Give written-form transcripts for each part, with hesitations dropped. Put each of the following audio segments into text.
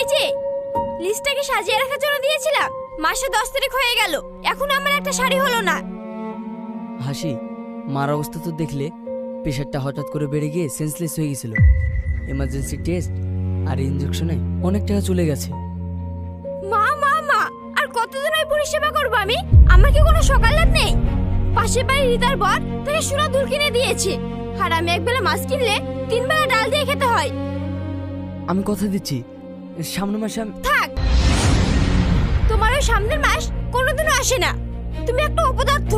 এই যে লিস্টটাকে সাজিয়ে রাখার জন্য দিয়েছিলাম, মাসে 10 তারিখ হয়ে গেল, এখন আমার একটা শাড়ি হলো না। হাসি, মার অবস্থা তো দেখলে, প্রেশারটা হঠাৎ করে বেড়ে গিয়ে সেন্সলেস হয়ে গেছিল। এমার্জেন্সি টেস্ট আর ইনজেকশনে অনেক টাকা চলে গেছে। মা মা মা, আর কতদিন ওই পরিষেবা করবো আমি? আমার কি কোনো সকালাত নেই? পাশের বাড়ির রিতার বর তাকে সোনা দুল কিনে দিয়েছে, আর আমি একবেলা মাছ কিনলে 3 বেলা ডাল দিয়ে খেতে হয়। আমি কথা দিচ্ছি, সামনের মাসে থাক, তোমার ওই সামনের মাস কোনোদিনও আসে না। তুমি একটা অপদার্থ।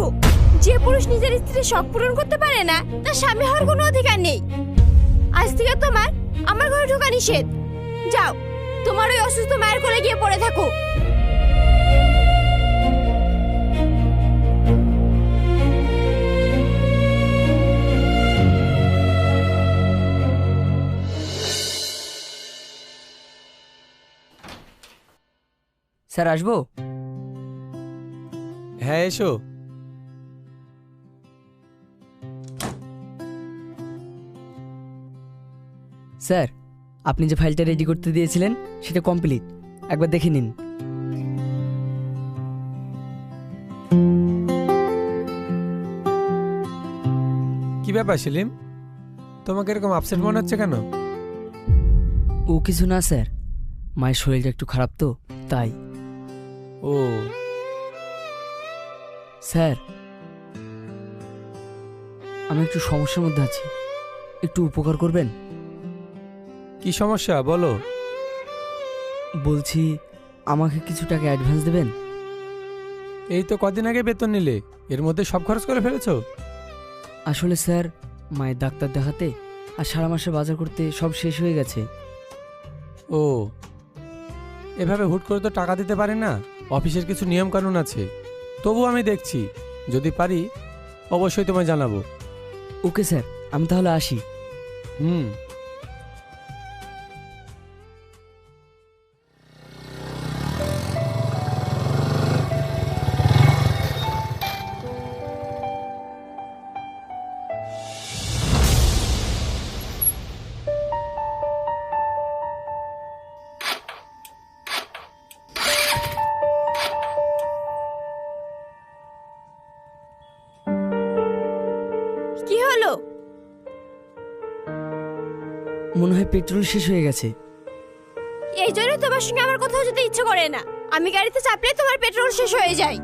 যে পুরুষ নিজের স্ত্রীর শখ পূরণ করতে পারে না, তার স্বামী হওয়ার কোনো অধিকার নেই। আজ থেকে তোমার আমার ঘরে ঢোকা নিষেধ। যাও, তোমার ওই অসুস্থ মায়ের কোলে গিয়ে পড়ে থাকো। স্যার আসবো? হ্যাঁ এসো। স্যার, আপনি যে ফাইলটা রেডি করতে দিয়েছিলেন সেটা কমপ্লিট, একবার দেখে নিন। কি ব্যাপার সেলিম, তোমাকে এরকম আপসেট মনে হচ্ছে কেন? ও কিছু না স্যার, মায়ের শরীরটা একটু খারাপ তো তাই। ও স্যার, আমি একটু সমস্যার মধ্যে আছি, একটু উপকার করবেন? কি সমস্যা বলো। বলছি, আমাকে কিছু টাকা অ্যাডভান্স দেবেন? এই তো কদিন আগে বেতন নিলে, এর মধ্যে সব খরচ করে ফেলেছো? আসলে স্যার, মায়ের ডাক্তার দেখাতে আর সারা মাসে বাজার করতে সব শেষ হয়ে গেছে। ও, এভাবে হুট করে তো টাকা দিতে পারে না, অফিসের কিছু নিয়ম কানুন আছে। তবু আমি দেখছি, যদি পারি অবশ্যই তোমায় জানাবো। ওকে স্যার, আমি তাহলে আসি। হুম। কি হলো? মনে হয় পেট্রোল শেষ হয়ে গেছে। এই জন্য তোমার সঙ্গে আমার কোথাও যেতে ইচ্ছে করে না। আমি গাড়িতে চাপলে তোমার পেট্রোল শেষ হয়ে যায়।